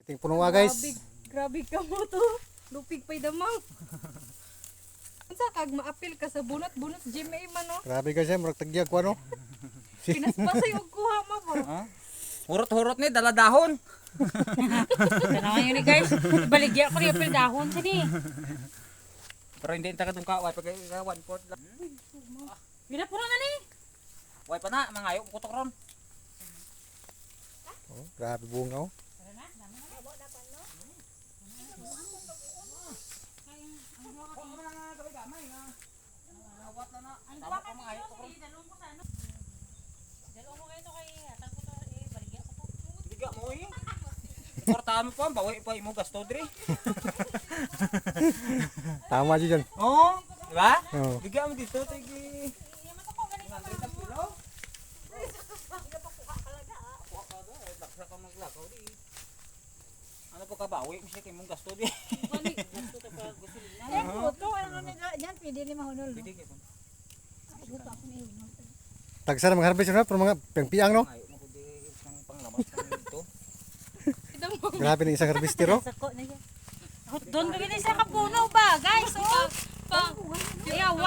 Ting puno nga guys. Grabe ka mo to. Lupig pa'y damang. Unsa kag maapil ka sa bunot-bunot GMA man no? Grabe guys, murag tagyag ko ano. Pinaspasay og kuha mo ba? Ha? Hurot-hurot ni dala dahon. Tanawan yun ni guys. Baligya ko rin apil dahon. Sini. Pero hindi ta kadung ka, way pag 1/4 lang. Ginapuro na ni. Way pa na mangayo kutok ron. Oh, grabe bunga oh. Biga mo eh. Kortahan mo pa, bawi pa imo gasto dre. Tama dyan. Oo, di ba? Oo. Biga mo dito tigi. 100 ang kilo. Ano po ka bawi? Misya kay mong gasto di. Yan puto. Ano nila? Yan pwede ni mahunol. Pwede kay pon. Tagsa na mga harvest na pero mga piang no. Ngayo mo ko di sang panglamas kami dito. Grabe ng isang harvester oh. Sako na yan. Doon kami na sa kapuno ba guys? Oh. Yeah, 1